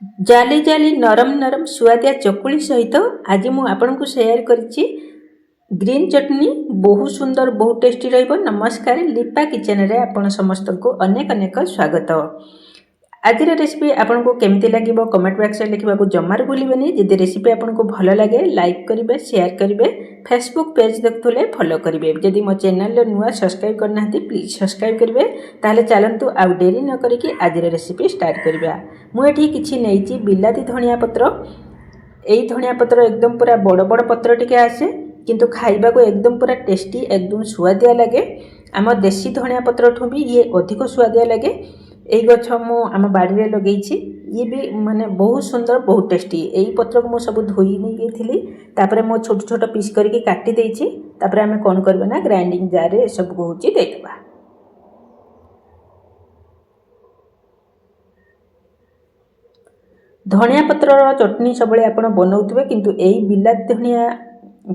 जाली जाली नरम नरम सुआदिया चकुली सहित आज मु आपन को शेयर करिछि ग्रीन चटनी। बहुत सुंदर बहुत टेस्टी रहिबो। नमस्कार, लिपा किचन रे आपण समस्त को अनेक अनेक स्वागत। आज रेसिपी आपन को केमती लागिबो कमेंट बॉक्स में लिखा जमार भूलिबेनी। जदि रेसिपी आपन को भल लगे लाइक करिवे, शेयर करिवे, फेसबुक पेज देखुले फॉलो करिवे। जदि मो चैनल नुआ सब्सक्राइब करना प्लीज सब्सक्राइब करिवे। ताले चलंतु आ डेरी न करिकि आज रेसिपी स्टार्ट करिबा। मु एठी किछि नेइछि बिलाती धनिया पत्र। एई धनिया पत्र एकदम पूरा बड़ बड़ पत्र टिके आसे, किंतु खाइबा को एकदम पूरा टेस्टी एकदम सुआदिया लगे। आम देशी धनिया पत्र ठू भी ये अधिक सुआदिया लगे। यही गछ मु आम बाड़ी लगे, ये भी माने बहुत सुंदर बहुत टेस्टी। यही पत्र को मुझे सब धोई नहीं थी, तापर मो छोट छोट पीस करके काटी देछि। तापर आम कौन करबे ना ग्राइंडिंग जार रे सब को होची देबा। धनिया पत्र चटनी सब आप बनाऊे, किंतु यही बिलाती धनिया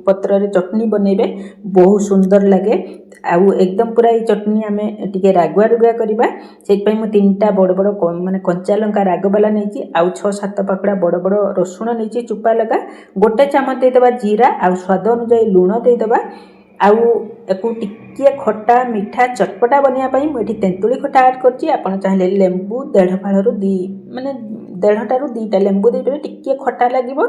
पत्र रे चटनी बनइबे बहुत सुंदर लगे। आउ एकदम पूरा ये चटनी आम टे रागुआ रुगुआ करवा। से मु 3टा बड़ बड़ माने कंचा लंका राग वाला नहीं, आउ 6-7 पाखुड़ा बड़ बड़ रसुण नहीं चुपा लगा। गोटे चामच देदेबा जीरा, आउ स्वाद अनुसार लुण देदेबा। आउ एको टिके खट्टा मीठा चटपटा बनवाई मुझे तेंतुली खट्टा ऐड करछि। आपण चाहिले लेंबू 1.5 फाळरू माने 1.5टारू 2टा लेंबू देबे। टिके खट्टा लागिबो,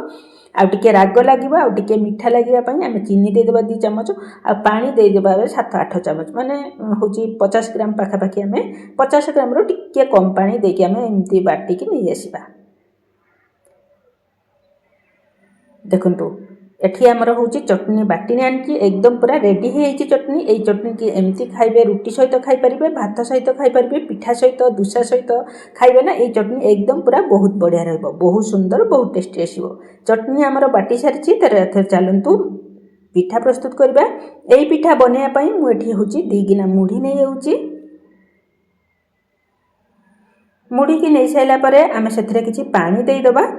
आउ टिके राग लागिबो, आउ टिके मीठा लागिबा पई आमे चीनी देदेबा 2 चमच, आ पानी देदेबा 7-8 चमच, माने होची 50 ग्राम पाखा पाखी। आमे 50 ग्राम रो टिके कम पानी देके आमे एमती बाटी के नै आसीबा। देखंतु एठी आमर होची चटनी बाटी ने आनकी एकदम पूरा रेडी हे जाइछि चटनी। एई चटनी की एमती खाइबे, रुटी सहित खाइ परिबे, भात सहित खाइ परिबे, पिठा सहित, दुसा सहित खाइबे ना। एई चटनी एकदम पूरा बहुत बढ़िया रहबो, बहुत सुंदर बहुत टेस्टी आसीबो। चटनी आमर बाटी सारिछि, तर चलंतु पिठा प्रस्तुत करबा। एई पिठा बनया पई मु एठी होची 2 गिना मुढी नै जाउछि। मुढी की नै साइला परे आमे सेथिरे किछि पानी देई दबा।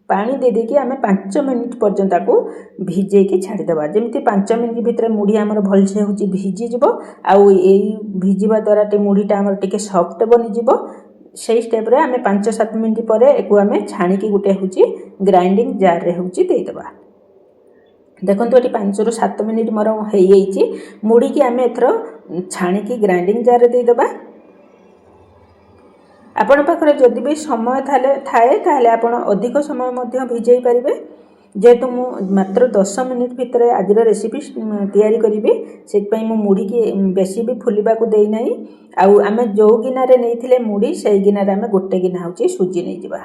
पानी दे देकी आमे 5 मिनिट पर्यंत ताको भिजे के छाड़ी दबा। जेमती 5 मिनिट भितर मुढी हमर भल से होची भिजी जिवो। आउ एई भिजिबा द्वारा टे मुढीटा हमर टिके सॉफ्ट बनि जिवो। सेही स्टेप रे आमे 5-7 मिनिट परे एको आमे छाणी की गुटे होची ग्राइंडिंग जार रे होची देई दबा। देखंतु एटी 5-7 मिनिट मोर हेई जाइछि। मुढी की आमे एथरो छाणी की ग्राइंडिंग जार रे देई दबा। आपण पाखरे जदि भी समय थाए ताहले आपण अधिक समय मध्य भिजई पारिबे। जेहेतु मु मात्र 10 मिनिट भितर आज रेसिपी तैयारी करिबे, सेत पई मु मुढी की बेसी भी फुलिबा को देई नाही। आउ आमे जो गिना रे नैथिले मुढी, सेई गिना रे आमे गोटे गिना होची सुजी नै जिबा।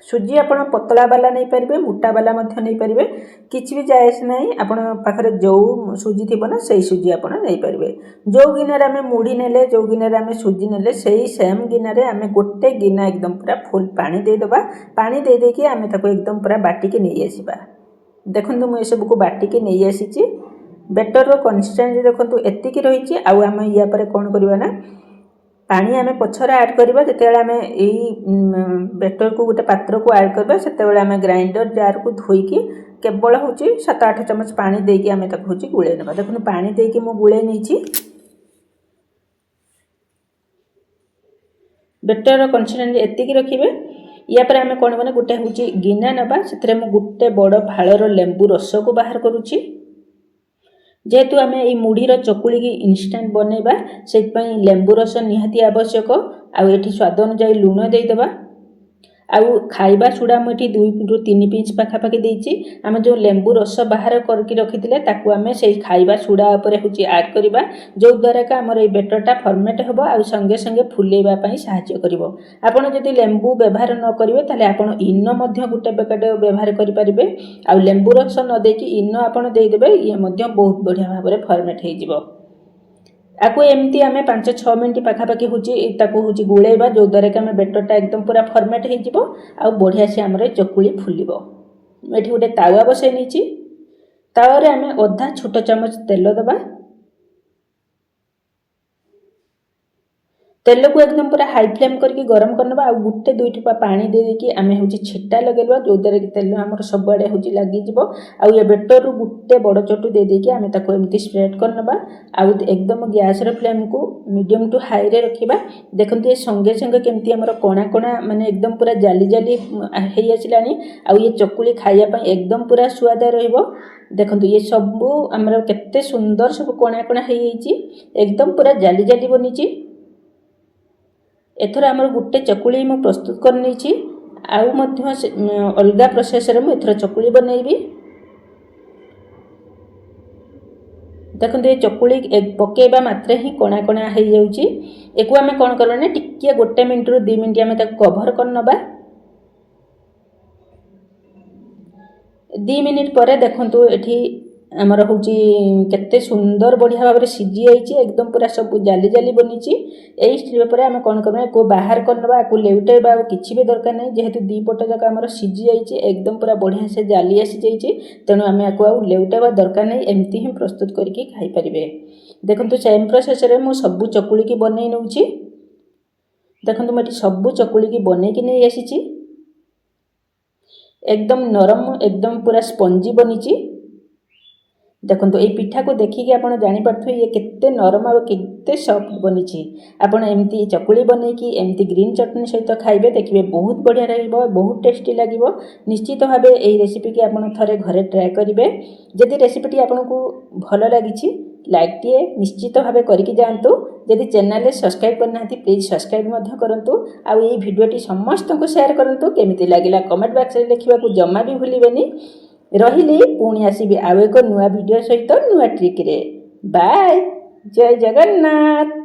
सुजी आपण पतला वाला नहीं पारिबे, मोटा वाला मध्य नहीं पारिबे, किछि भी जायस नहीं। आपण पाखरे जो सुजी थिबो ना सेई सुजी आपण नहीं पारिबे। जो गिना रे आमे मुढी नेले, जो गिना रे आमे सुजी नेले, सेई सेम गिना रे आमे गोटे गिना एकदम पूरा फुल पानी दे दबा। पानी दे देकी आमे ताको एकदम पूरा बाटी के नै आसीबा। देखंतु मु ए सब को बाटी के नै आसीची। बेटर रो कंसिस्टेंसी देखंतु एतिकी रहिची। आउ आमे या परे कोन करबा ना पानी आमे पछरा ऐड करबा। जतेबेले आमे एई बेटर को गोटे पात्र को ऐड करबा, सेतेबेले आमे ग्राइंडर जार को धोईकी केवल होची 7-8 चमच पानी देकी आमे ताको होची गुळे नेबा। देखनु पानी देकी मु गुळे नेछि। बेटर रो कंसिस्टेंसी एतिकी रखिबे। या पर आमे कोन बने गोटे होची गिना नेबा, सेतरे मु गोटे बड़ फाळर लेंबू रस को बाहर करूची। जेहेतु आमे एई मुढी रो चकुली की इंस्टेंट बनेबा, सेत पई लेंबू रस निहाती आवश्यक। आ एठी स्वाद अनुसार लुण देई दबा। आउ खाइबा सुडा मु एठी 2-3 पिंच पाखा पाखी देइछि। आमे जो लेंबू रस बाहर करके रखिथिले ताकू आमे सेई खाइबा सुडा ऊपर होची ऐड करबा, जो द्वारा का हमर ए बेटरटा फॉर्मेट हेबो। आ संगे संगे फुलेबा पई सहायता करिवो। आपण जदि लेंबू व्यवहार न करिवे ताले आपण इनो मध्य गुटे पैकेट व्यवहार करि परिबे। आ लेंबू रस न देकी इनो आपण देई देबे, ये मध्य बहुत बढ़िया भाबरे फॉर्मेट हे जिवो। आको एमती आमे 5-6 मिनिट पाखा पाखी होची ताको होची गुळेबा, जो द्वारा कि आमे बेटरटा एकदम पूरा फॉर्मेट हे जिवो। आ बढ़िया से हमरे चकुली फुलिबो। एठी गोटे तावा बसै नेछि। तावा रे आमे आधा छोट चमच तेल दबा। तेल को एकदम पूरा हाई फ्लेम करके गरम करना आ गोटे दुई ठोपा पानी देकी आम हूँ छिटा लगेगा जो द्वारा कि तेल आम सबुआड़े हूँ लगिज आ बेटर गोटे बड़ चटू देदेकी आम एमती स्प्रेड करना आ एकदम गैस फ्लेम को मीडियम टू हाई रे रखा। देखो ये संगे संगे केमती आमर कणा कणा माने एकदम पूरा जाली जाली हो आसलानी आ ये चकुली खाइबा एकदम पूरा स्वाद रहिबो। देखो ये सबू आमर केते सुंदर सब कणा कणा हो एकदम पूरा जाली जाली बनी। एथर आमर गोटे चकुली मु प्रस्तुत कर नहीं अलगा प्रोसेस रे मुझे चकुली बनैबी। देखो ये चकुली पकेबा मात्रे ही कणा कणा हो जाउची। एको आमे कोन करबा ने टिके गोटे मिनिट रु 2 मिनिट आमे ताको कवर कर नबा। 2 मिनिट पर देखंतु एठी आमर हूँ केते सुंदर बढ़िया भाव में सीझी जाइए एकदम पूरा सब जाली जाली बनी। यही स्टेज पर आम कौन करना को बाहर करना आपको लेउटेबा किसी भी दरकार नहीं जेहेतु दी पट जाक आम सीझी जाइए एकदम पूरा बढ़िया से जाली आसी जाइए तेणु आम आपको लेउटेबा दरकार नहीं एमती ही प्रस्तुत करके खाईपारे। देखो सेम प्रोसेस रे मु सबू चकुली की बनई नौ। देखो मुझे सबू चकुली की बनई की नहीं आसी एकदम नरम एकदम पूरा स्पंजी बनी। देखो ये पिठा को देखिए आप जानीपे ये केते नरम और केते सॉफ्ट बनी। आपड़ एमती चकुली बनईकी एमती ग्रीन चटनी सहित खाइबे देखिए बहुत बढ़िया रहिबो बहुत टेस्टी लगे। निश्चित भाव ये रेसिपी की आप थे घरे ट्राए करेंगे। जदि रेसिपीटी आपको भल लगी लाइक टे निश्चित भाव करके जातु। जदि चैनल सब्सक्राइब करना प्लीज सब्सक्राइब करूँ। आ ये भिडियोटी समस्त को शेयर करूँ। केमिति लगिला कमेंट बॉक्स में लिखा जमा भी भूलिबेनी। रही पुणी आसबि आउ एक नुआ वीडियो सहित नुआ ट्रिक रे। बाय जय जगन्नाथ।